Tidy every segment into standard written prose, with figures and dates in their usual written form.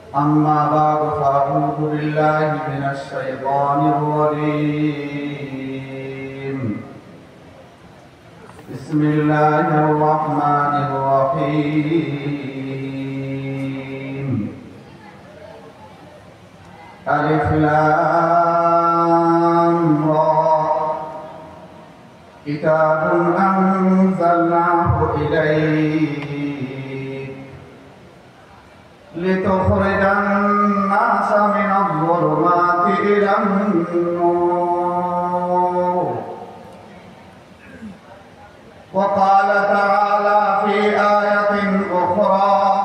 أما بعد فأعوذ بالله من الشيطان الرجيم بسم الله الرحمن الرحيم ألف لام را كتاب أنزلناه إليك لتخرج الناس من الظلمات إلى النور وقال تعالى في آية أخرى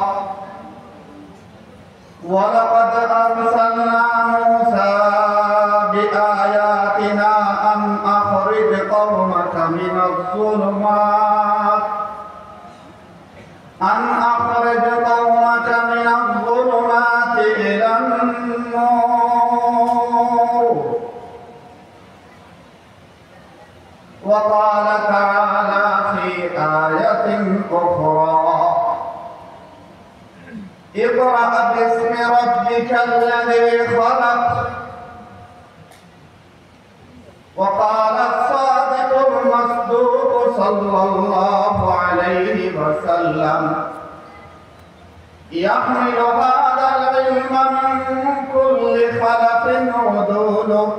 ولقد أرسلنا موسى بآياتنا أن أخرج قومك من الظلمات إلى النور وقال تعالى في آية أخرى اقرأ باسم ربك الذي خلق وقال الصادق المصدوق صلى الله عليه وسلم يحمل هذا العلم من كل خلق عدوله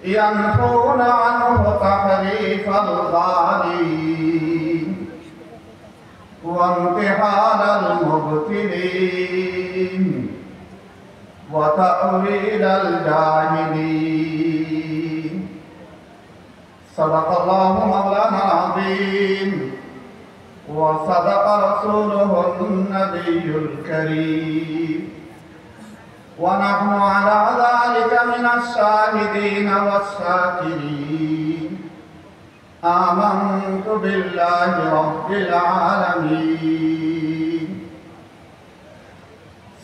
ينفون عنه تحريف الغالين وامتحان المبتلين وتأويل الجاهلين صدق الله مولانا العظيم وصدق رسوله النبي الكريم ونحن على ذلك من الشاهدين والشاكرين آمنت بالله رب العالمين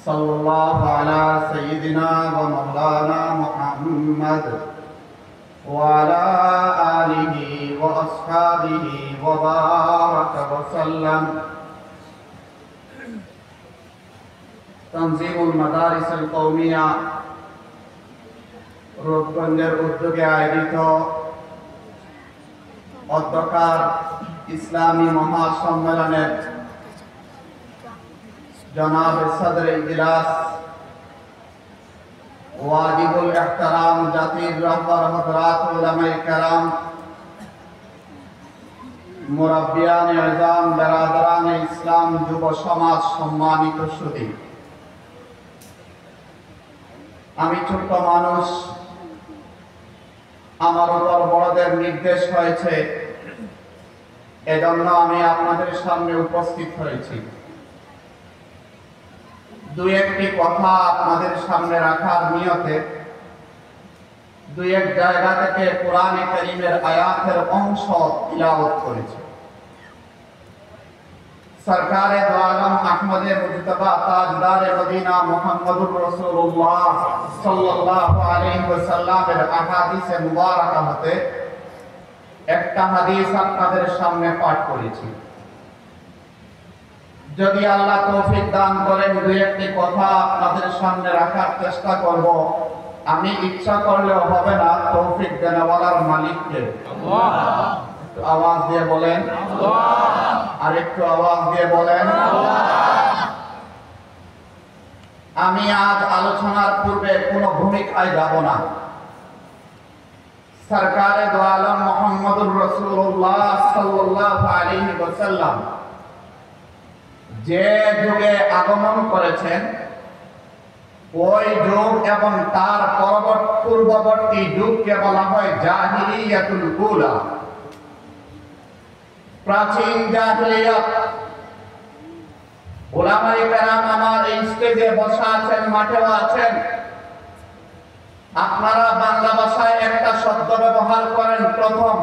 صلى الله على سيدنا ومولانا محمد وعلى آله وأصحابه وبارك وسلم تنظيم المدارس القومية রূপগঞ্জের উদ্যোগে আয়োজিত অধ্যকার ইসলামী মহাসম্মেলনের জনাব সদর ইজলাস ওয়াজিবুল ইহতারাম জাতির রহবর হযরত উলামায়ে কেরাম মুরাব্বিয়ান আযম বিরাদরান ইসলাম যুব সমাজ সম্মানিত সুধী আমি ছোট্ট মানুষ আমার উপর বড়দের নির্দেশ হয়েছে এজন্য আমি আপনাদের সামনে উপস্থিত হয়েছি দুই একটি কথা আপনাদের সামনে রাখার নিয়তে দুই এক জায়গা থেকে কোরআনে কারীমের আয়াতের অংশ তিলাওয়াত করেছি সরকারে দো আলম আহমদে মুজতবা তাজদারে মদিনা মুহাম্মদুর রাসূলুল্লাহ সাল্লাল্লাহু আলাইহি ওয়াসাল্লামের আহাদিসে মুবারাকা হতে একটা হাদিস আপনাদের সামনে পাঠ করেছি যদি আল্লাহ তৌফিক দান করেন দুই একটি কথা আপনাদের সামনে রাখার চেষ্টা করব আমি ইচ্ছা করলেও হবে না তৌফিক দেনওয়ালার মালিককে আল্লাহ একটু আওয়াজ দিয়ে বলেন আল্লাহ আর একটু আওয়াজ দিয়ে বলেন আল্লাহ আমি আজ আলোচনার পূর্বে কোনো ভূমিকায় যাব না সরকারে দো আলম মুহাম্মদুর রাসূলুল্লাহ সাল্লাল্লাহু আলাইহি ওয়াসাল্লাম যে যুগে আগমন করেছেন ওই যুগ এবং তার পূর্ববর্তী যুগকে বলা হয় জাহিলিয়াতুল উলা প্রাচীন জাহিলিয়াত উলামায়ে কেরাম আমার এই স্টেজে বসা আছেন মাঠেও আছেন আপনারা বাংলা ভাষায় একটা শব্দ ব্যবহার করেন প্রথম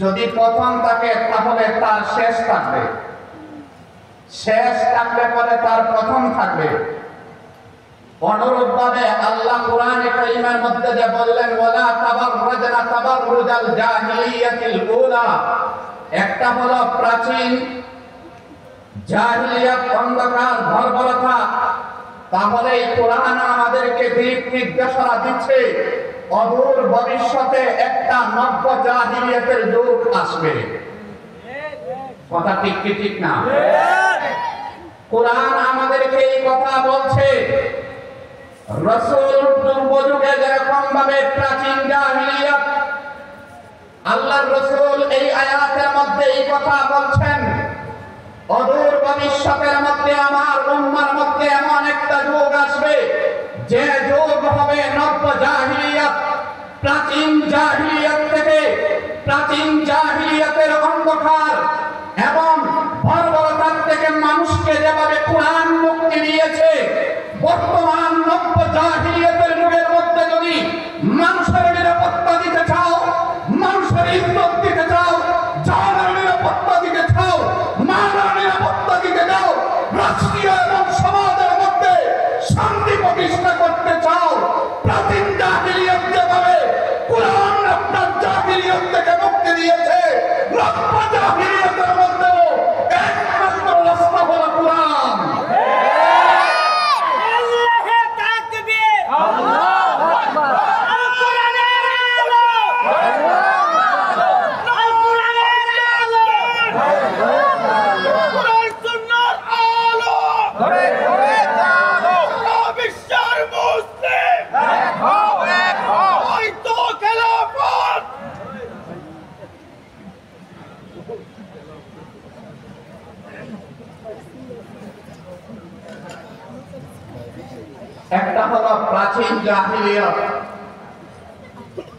যদি প্রথম থাকে তাহলে তার শেষ থাকবে শেষ থাকলে পরে তার প্রথম থাকবে অনুরূপভাবে আল্লাহ কোরআনে কারীমের মধ্যে যে বললেন ওয়ালা তাবাররাজনা তাবাররুজাল জাহিলিয়াতিল উলা একটা হলো প্রাচীন জাহিলিয়াত অন্ধকার বর্বরতা তাহলে এই কোরআন আমাদেরকে দিক নির্দেশনা দিচ্ছে অদূর ভবিষ্যতে একটা নব্য জাহিলিয়াতের যুগ আসবে। কথা ঠিক কি ঠিক না? কোরআন আমাদেরকে এই কথা বলছে। রাসূল পূর্ব যুগে যেরকম ভাবে প্রাচীন জাহিলিয়াত, আল্লাহর রাসূল এই আয়াতের মধ্যে এই কথা বলছেন অদূর ভবিষ্যতের মধ্যে আমার উম্মার মধ্যে এমন একটা যুগ আসবে যে যুগ হবে নব্য জাহিলিয়াত। প্রাচীন জাহিলিয়াত থেকে, প্রাচীন জাহিলিয়াতের অন্ধকার এবং বর্বরতার থেকে মানুষকে যেভাবে কোরআন মুক্তি দিয়েছে, বর্তমান নব্য জাহিলিয়াতের যুগের মধ্যে যদি মানুষের নিরাপত্তা দিতে চাও, মানুষের ইজ্জত দিতে চাও, জানের নিরাপত্তা দিতে চাও, মানব নিরাপত্তা দিতে চাও, রাষ্ট্রীয় এবং সমাজের মধ্যে শান্তি প্রতিষ্ঠা করতে চাও, প্রাচীন জাহিলিয়াত যেভাবে কোরআন আপনার জাহিলিয়াত থেকে মুক্তি দিয়েছে, নব্য জাহিলিয়াতের মধ্যেও একমাত্র রাস্তা হলো কোরআন। একটা হলো প্রাচীন জাহিলিয়াত,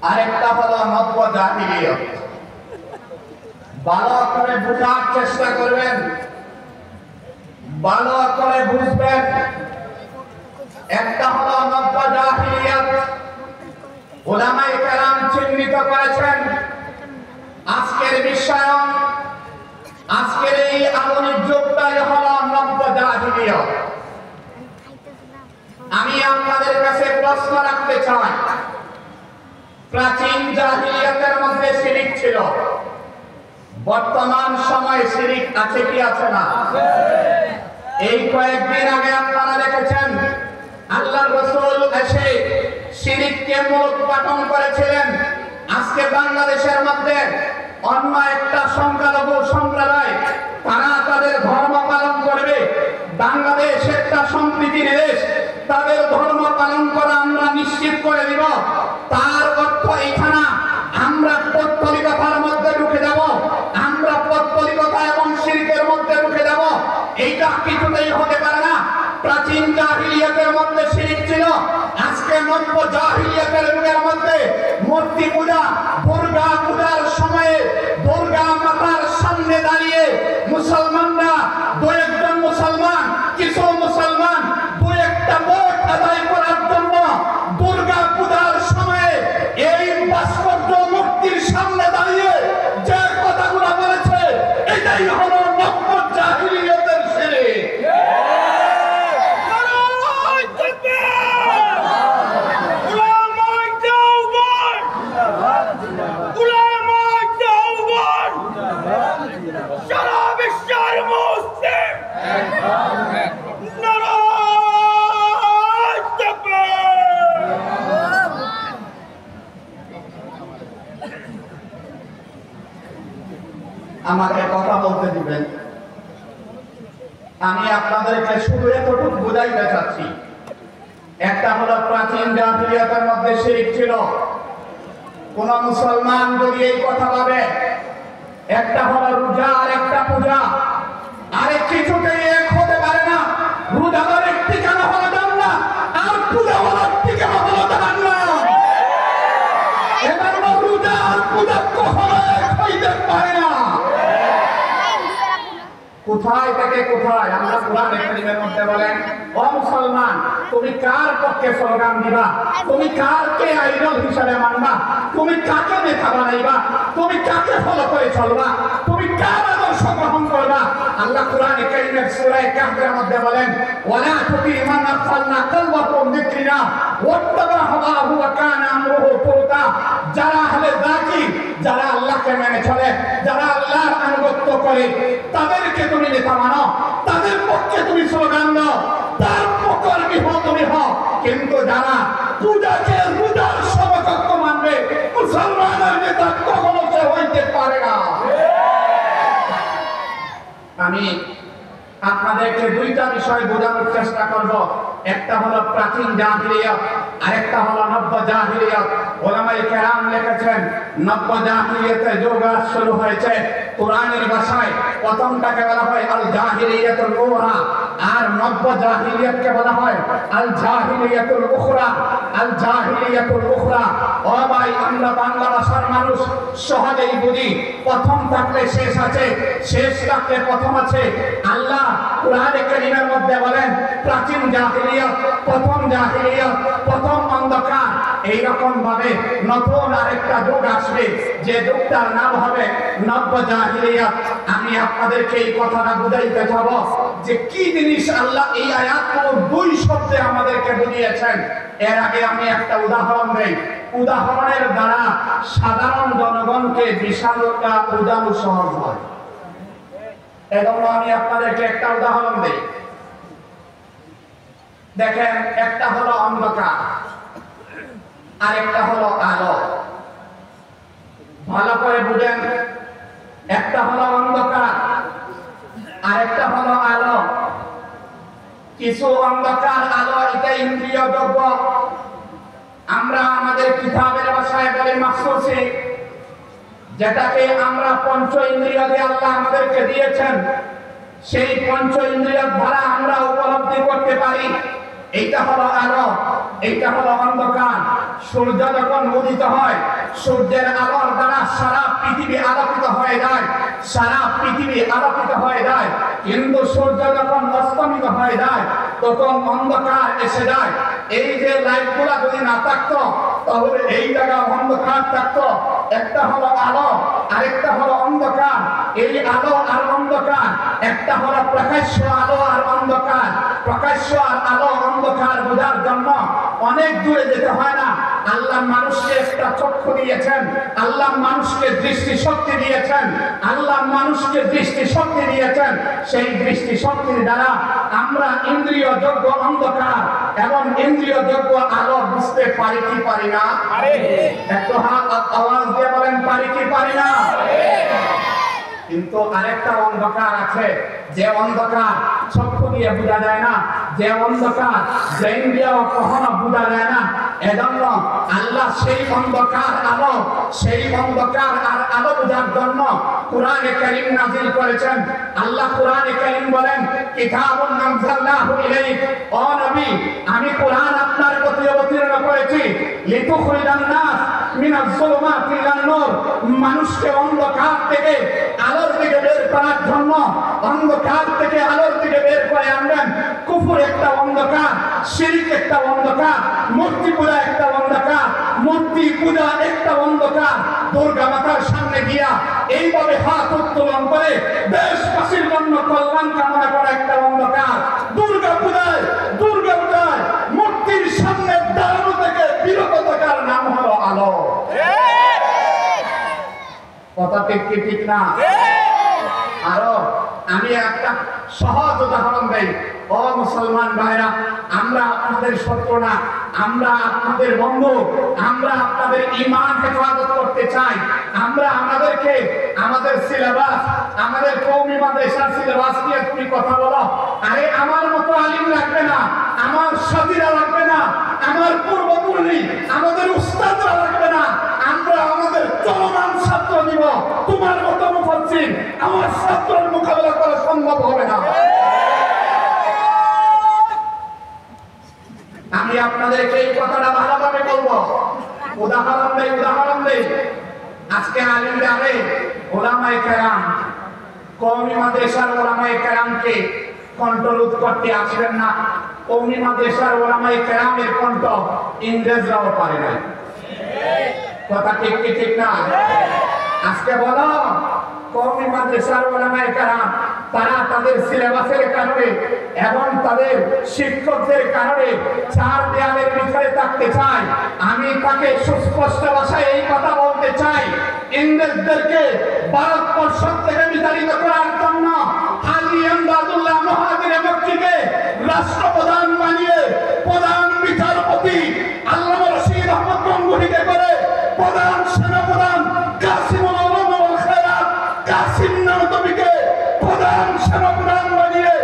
আরেকটা হলো নব্য জাহিলিয়াত। ভালো করে বোঝার চেষ্টা করবেন, ভালো করে বুঝবেন। একটা হলো নব্য জাহিলিয়াত, উলামায়ে কেরাম চিহ্নিত করেছেন আজকের বিশ্বায়ন, আজকের এই আধুনিক যুগটাই হলো নব্য জাহিলিয়াত। আমি আপনাদের কাছে প্রশ্ন রাখতে চাই, প্রাচীন জাহিলিয়াতের মধ্যে শিরিক ছিল, বর্তমান সময়ে শিরিক আছে কি আছে না? এই কয়েকদিন আগে আপনারা দেখেছেন আল্লাহর রাসূল এসে শিরিককে মূলোৎপাটন করেছিলেন। আজকে বাংলাদেশের মধ্যে অন্য একটা সংখ্যালঘু সম্প্রদায় তারা তাদের ধর্ম পালন করবে, বাংলাদেশ একটা সম্প্রীতির দেশ, তাদের ধর্ম পালন করা আমরা নিশ্চিত করে দিব। তার অর্থ এইখানে আমরা পৌত্তলিকতার মধ্যে ঢুকে যাব, আমরা পৌত্তলিকতা এবং শিরকের মধ্যে ঢুকে যাব, এইটা কিছুতেই হতে পারে না। প্রাচীন জাহিলিয়াতের মধ্যে শিরক ছিল, আজকে নব্য জাহিলিয়াতের যুগের মধ্যে মূর্তি পূজা, দুর্গা পূজার সময়ে দুর্গা মাতার সামনে দাঁড়িয়ে মুসলমানরা, দু একজন মুসলমান, কিছু মুসলমান দু একটা ভোট আদায় করার জন্য দুর্গা পূজার সময়ে এই ভাস্কর্য মূর্তির সামনে দাঁড়িয়ে যে কথাগুলো বলেছে, এটাই হলো নব্য জাহিলিয়াতের শিরক। আমাকে কথা বলতে দিবেন, আমি আপনাদেরকে শুধু এতটুকু বুঝাইতে চাচ্ছি। একটা হলো প্রাচীন জাহিলিয়াতের মধ্যে শিরক ছিল, কোন মুসলমান যদি এই কথা ভাবে, একটা হলো রোজা আর একটা পূজা, আরেক কিছুতেই এক হতে পারে না। রোজাদারের ঠিকানা হলো জান্নাত আর পূজাওয়ালার ঠিকানা হলো জাহান্নাম। এবার রোজা আর পূজা কখনো এক হইতে পারে না। কোথায় থেকে কোথায় আমরা কোরআন কারীমের মধ্যে বলেন, ও মুসলমান তুমি কার পক্ষে স্লোগান দিবা, তুমি কারকে আইডল হিসাবে মানবা, তুমি কাকে নেতা বানাইবা, তুমি কাকে ফলো করে চলবা, তুমি কার আদর্শ গ্রহণ করবা। আল্লাহ কোরআন কারীমের সূরা কাহফের মধ্যে বলেন, ওয়ালা তুতি মান আফসালনা কলবাকুম যিকরিনা ওয়াত্তাবা হাওয়াহু ওয়া কানা আমরুহু ফুরতা। যারা আহলে যাকির, যারা আল্লাহকে মেনে চলে, যারা আল্লাহর আনুগত্য করে, তাদেরকে তুমি নেতা মানো, তাদের পক্ষে তুমি স্লোগান দাও, তার পকর্মী কিন্তু যারা পূজাকে পূজার সমকক্ষ মানবে মুসলমানের নেতা কখনো সে হইতে পারে না। আমি আপনাদেরকে দুইটা বিষয় বোঝানোর চেষ্টা করব। একটা হলো প্রাচীন জাহিলিয়াত, আরেকটা হলো নব্য জাহিলিয়াত। ওলামায়ে কেরাম লিখেছেন নব্য জাহিলিয়াতে যুগ শুরু হয়েছে কোরআনের ভাষায় প্রথমটাকে বলা হয় আল জাহিলিয়াতুল উলা, আর নব্য জাহিলিয়াতকে বলা হয় আল জাহিলিয়াতুল উখরা। আল জাহিলিয়াতুল উখরা, ও ভাই আমরা বাংলা ভাষার মানুষ সহজেই বুঝি, প্রথম থাকলে শেষ আছে, শেষ থাকলে প্রথম আছে। আল্লাহ কোরআনে কারীমের মধ্যে বলেন প্রাচীন জাহিলিয়াত, প্রথম জাহিলিয়াত, প্রথম অন্ধকার। এইরকম ভাবে নতুন আরেকটা যুগ আসবে, যে যুগটার নাম হবে নব্য জাহিলিয়াত। আমি আপনাদেরকে এই কথাটা বুঝাইতে যাব যে কি জিনিস আল্লাহ এই আয়াতগুলো দুই শব্দে আমাদেরকে বুঝিয়েছেন। এর আগে আমি একটা উদাহরণ দেই, উদাহরণের দ্বারা সাধারণ জনগণকে বিশালতা বোঝানো সহজ হয়। এজন্য আমি আপনাদেরকে একটা উদাহরণ দেই। দেখেন, একটা হলো অন্ধকার, আরেকটা হলো আলো। ভালো করে বুঝেন, একটা হলো অন্ধকার, আরেকটা হলো আলো। কিছু অন্ধকার আলো এটা ইন্দ্রিয় দ্রব্য, আমরা আমাদের কিতাবের ভাষায় বলি মাহসুসি, যেটাকে আমরা পঞ্চ ইন্দ্রিয় দিয়ে আল্লাহ আমাদেরকে দিয়েছেন, সেই পঞ্চ ইন্দ্রিয়ের দ্বারা আমরা উপলব্ধি করতে পারি। এইটা হলো আলো, এইটা হলো অন্ধকার। সূর্য যখন উদিত হয়, সূর্যের আলোর দ্বারা সারা পৃথিবী আলোকিত হয়ে যায়, সারা পৃথিবী আলোকিত হয়ে যায়। কিন্তু সূর্য যখন অস্তমিত হয়ে যায় তখন অন্ধকার এসে যায়। এই যে লাইটগুলা যদি না থাকতো তাহলে এই জায়গা অন্ধকার থাকতো। একটা হলো আলো, আরেকটা হলো অন্ধকার। এই আলো আর অন্ধকার, একটা হলো প্রকাশ্য আলো আর অন্ধকার। প্রকাশ্য আর আলো অন্ধকার বোঝার জন্য অনেক দূরে যেতে হয় না। আল্লাহ মানুষকে একটা চক্ষু দিয়েছেন, আল্লাহ মানুষকে দৃষ্টি শক্তি দিয়েছেন, আল্লাহ মানুষকে দৃষ্টি শক্তি দিয়েছেন। সেই দৃষ্টি শক্তির দ্বারা আমরা ইন্দ্রিয় যোগ্য অন্ধকার এবং ইন্দ্রিয় যোগ্য আলো বুঝতে পারি কি পারি না? একটু আওয়াজ দিয়ে বলেন, পারি কি পারি না? কিন্তু আরেকটা অন্ধকার আছে, যে অন্ধকার চক্ষু দিয়ে বোঝা যায় না, যে অন্ধকার ব্রেন দিয়েও কখনো বোঝা যায় না। এজন্য আল্লাহ সেই অন্ধকার আলো, সেই অন্ধকার আর আলো বোঝার জন্য কোরআনে কারীম নাযিল করেছেন। আল্লাহ কোরআনে কারীম বলেন কিতাবুন আনজালনাহু ইলাইক, ও নবী আমি কোরআন আপনার প্রতি অবতীর্ণ করেছি লিতুখরিজান নাস মিনাজ যুলুমাতি ইলান নূর, মানুষকে অন্ধকার থেকে আলোর দিকে বের করার জন্য, অন্ধকার থেকে আলোর দিকে বের করে আনবেন। কুফর একটা অন্ধকার, শিরক একটা অন্ধকার, মূর্তি পূজা একটা অন্ধকার, মূর্তি পূজা একটা অন্ধকার। দুর্গা মাতার সামনে গিয়া এইভাবে হাত উত্তোলন করে দেশবাসীর জন্য কল্যাণ কামনা করা একটা অন্ধকার। দুর্গা পূজায় মূর্তির সামনে দাঁড়ানো থেকে বিরত থাকার নাম হলো আলো। কথা ঠিক কি ঠিক না? আরো আমি একটা সহজ উদাহরণ দেই। ও মুসলমান ভাইরা, আমরা আপনাদের শত্রু না, আমরা আপনাদের বন্ধু। আমরা আপনাদের ঈমান হেফাজত করতে চাই। আমরা আমাদের সিলেবাস, আমাদের কওমি মাদ্রাসার সিলেবাস নিয়ে তুমি কথা বলো। আরে আমার মতো আলিম লাগবে না, আমার সাথীরা লাগবে না, আমার পূর্বপুরুষ, আমাদের উস্তাদরা লাগবে না। আমরা আমাদের চলমান ছাত্র দিব। তোমার মতো মুফাসসির আমার ছাত্রের মোকাবেলা করা সম্ভব হবে না। আমি আপনাদেরকে এই কথাটা ভালোভাবে বলবো। উদাহরণ দেই। আজকে আলিমরা ওলামায়ে কেরাম, কওমি মাদ্রাসার ওলামায়ে কেরামকে কন্ট্রোল করতে আসবেন না। কওমি মাদ্রাসার ওলামায়ে কেরামের কণ্ঠ ইংরেজরাও পারে না। কথা ঠিক কি ঠিক না? আজকে বলো, কওমি মাদ্রাসার ওলামায়ে কেরাম তারা তাদের সিলেবাসের কারণে এবং তাদের শিক্ষকদের কারণে চার দেয়ালের ভিতরে থাকতে চায়। আমি তাকে সুস্পষ্ট ভাষায় এই কথা বলতে চাই, ইংরেজদেরকে ভারতবর্ষ থেকে বিতাড়িত করার জন্য আলী আমদাদুল্লাহ মুহাজিরে মক্কিকে রাষ্ট্রপ্রধান বানিয়ে প্রধান বিচারপতি সভাপতি আল্লামা রশিদ আহমদ গঙ্গুহিকে করে প্রধান সেনাপ্রধান কাসিমুল আলম ওয়াল খায়রাত কাসিম নানতবিকে প্রধান সেনাপ্রধান বানিয়ে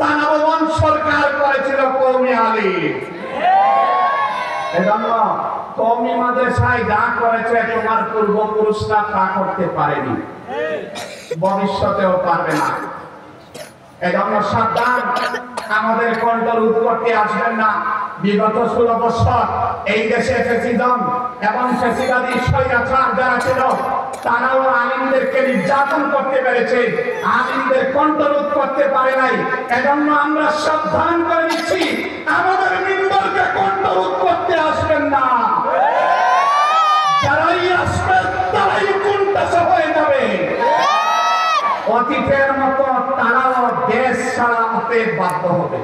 তানাবান সরকার করেছিল কওমি আলিম। এজন্য কওমি মাদ্রাসায় যা করেছে তোমার পূর্বপুরুষরা তা করতে পারেনি, ভবিষ্যতেও পারবে না। এজন্য সাবধান, আমাদের কন্ট্রোল করতে আসবেন না। বিগত 16 বছর এই দেশে ফ্যাসিজম এবং ফ্যাসিবাদী স্বৈরাচার যারা ছিল তারাও আলিমদেরকে নির্যাতন করতে পেরেছে, আলিমদের কন্ট্রোল করতে পারে নাই। এজন্য আমরা সাবধান করে দিচ্ছি, আমাদের মিম্বরকে কন্ট্রোল করতে আসবেন না। যারাই আসবে তারাই কোনটা হয়ে যাবে। অতীতের মতো তারাও দেশ চালাতে বাধ্য হবে।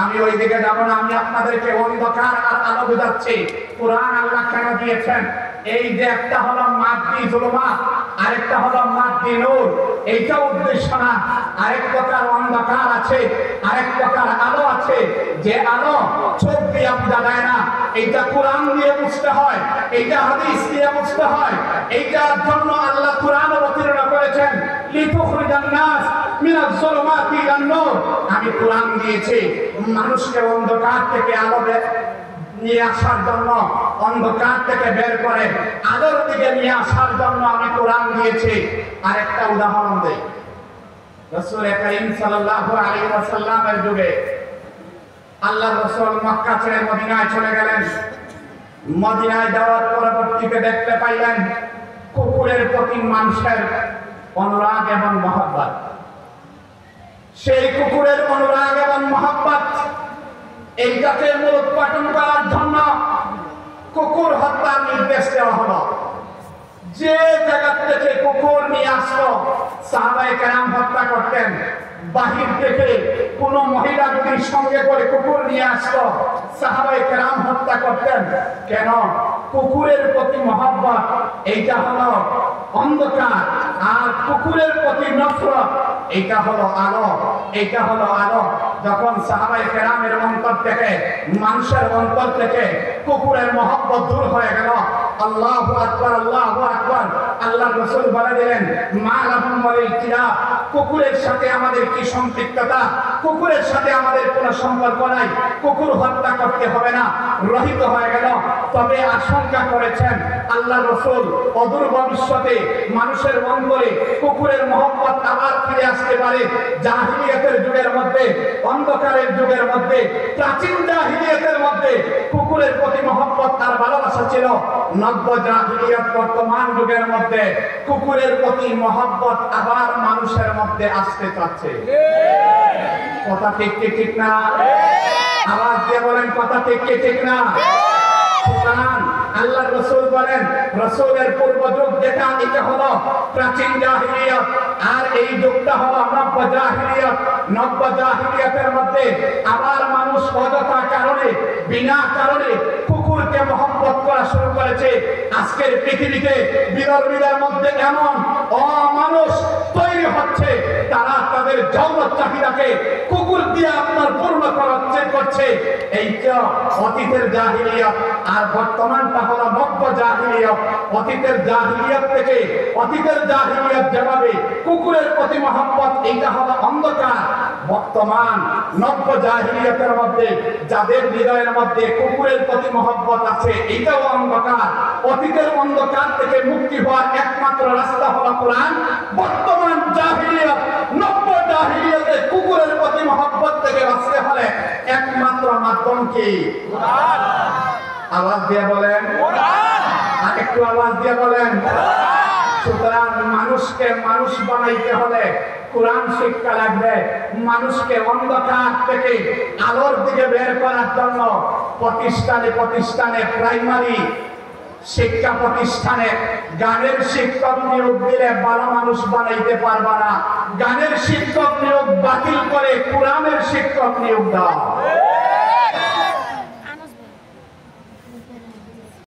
আমি ওই দিকে যাব না, আমি আপনাদেরকে অন্ধকার আর আলো বোঝাচ্ছি। কুরআন আল্লাহ কেন দিয়েছেন? এই যে একটা হলো মাদ্দি জুলুমাত, আরেকটা হলো মাদ্দি নূর, এইটা উদ্দেশ্য না। আরেক প্রকার অন্ধকার আছে, আরেক প্রকার আলো আছে। যে আলো চোখ দিয়ে বোঝা যায় না, এইটা কোরআন দিয়ে বুঝতে হয়, এইটা হাদিস দিয়ে বুঝতে হয়। এইটার জন্য আল্লাহ কোরআন অবতীর্ণ করেছেন, লিতুখরিজান নাস মিনাজ যুলুমাতি ইলান নূর। আমি কোরআন দিয়েছি মানুষকে অন্ধকার থেকে আলো নিয়ে আসার জন্য, অন্ধকার থেকে বের করে আলোর দিকে নিয়ে আসার জন্য আমি কোরআন দিয়েছি। আরেকটা উদাহরণ দেই, রাসূল করিম সাল্লাল্লাহু আলাইহি ওয়াসাল্লামের যুগে আল্লাহর রাসূল মক্কা ছেড়ে মদিনায় চলে গেলেন। মদিনায় যাওয়ার পরবর্তীতে দেখতে পাইলেন কুকুরের প্রতি মানুষের অনুরাগ এবং মহব্বত। সেই কুকুরের অনুরাগ এবং মহব্বত এইটাকে মূলোৎপাটন করার জন্য কুকুর হত্যার নির্দেশ দেওয়া হলো। যে জায়গা থেকে কুকুর নিয়ে আসতো সাহাবায়ে কেরাম হত্যা করতেন। বাহির থেকে কোন মহিলা যদি সঙ্গে করে কুকুর নিয়ে আসতো সাহাবায়ে কেরাম হত্যা করতেন। কেন? কুকুরের প্রতি মহব্বত এইটা হলো অন্ধকার, আর কুকুরের প্রতি নফরত এইটা হলো আলো। এইটা হলো আলো। যখন সাহাবায়ে কেরামের অন্তর থেকে, মানুষের অন্তর থেকে কুকুরের মহব্বত দূর হয়ে গেল, আল্লাহু আকবার, আল্লাহু আকবার, আল্লাহর রাসূল বলে দিলেন, মা লাহুম ওয়ালিল কিলাব, কুকুরের সাথে আমাদের কি সম্পৃক্ততা? কুকুরের সাথে আমাদের কোনো সম্পর্ক নাই, কুকুর হত্যা করতে হবে না, রহিত হয়ে গেল। তবে আশঙ্কা করেছেন আল্লাহর রাসূল অদূর ভবিষ্যতে মানুষের অন্তরে কুকুরের মহব্বত আবার ফিরে আসতে পারে। জাহিলিয়াতের যুগের মধ্যে, অন্ধকারের যুগের মধ্যে, প্রাচীন জাহিলিয়াতের মধ্যে কুকুরের প্রতি মহব্বত আর ভালোবাসা ছিল। নব্য জাহিলিয়াত বর্তমান যুগের মধ্যে কুকুরের প্রতি মহব্বত আবার মানুষের মধ্যে আসতে চাচ্ছে। কথা ঠিক কি ঠিক না? আওয়াজ দিয়ে বলেন কথা ঠিক কি ঠিক না? সুতরাং আল্লাহর রাসূল বলেন, রাসূলের পূর্ব যুগ যেটা, এটা হলো প্রাচীন জাহিলিয়াত, আর এই যুগটা হলো নব্য জাহিলিয়াত। নব্য জাহিলিয়াতের মধ্যে আবার মানুষ অযথা কারণে, বিনা কারণে কুকুরকে মহব্বত করা শুরু করেছে। আজকের পৃথিবীতে বিরোধীদের মধ্যে এমন অমানুষ তৈরি হচ্ছে, তারা তাদের যৌন চাহিদাকে কুকুর দিয়ে আপনার পূর্ণ করছে। এইটা অতীতের জাহিলিয়াত, আর বর্তমানটা হলো নব্য জাহিলিয়াত। অতীতের জাহিলিয়াত থেকে, অতীতের জাহিলিয়াত যেভাবে কুকুরের প্রতি মহব্বত, এইটা হলো অন্ধকার। বর্তমান নব্য জাহিলিয়াতের মধ্যে যাদের হৃদয়ের মধ্যে কুকুরের প্রতি মহব্বত আছে, এইটাও অন্ধকার। অতীতের অন্ধকার থেকে মুক্তি হওয়ার একমাত্র রাস্তা হলো কোরআন। বর্তমান জাহিলিয়াত, নব্য জাহিলিয়াতে কুকুরের প্রতি মহব্বত থেকে বাঁচতে হলে একমাত্র মাধ্যম কি? কোরআন। আওয়াজ দিয়ে বলেন কোরআন। আর একটু আওয়াজ দিয়ে বলেন কোরআন। সুতরাং মানুষকে মানুষ বানাইতে হলে কোরআন শিক্ষা লাগবে। মানুষকে অন্ধকার থেকে আলোর দিকে বের করার জন্য প্রতিষ্ঠানে প্রতিষ্ঠানে, প্রাইমারি শিক্ষা প্রতিষ্ঠানে গানের শিক্ষক নিয়োগ দিলে ভালো মানুষ বানাইতে পারবা না। গানের শিক্ষক নিয়োগ বাতিল করে কোরআনের শিক্ষক নিয়োগ দাও।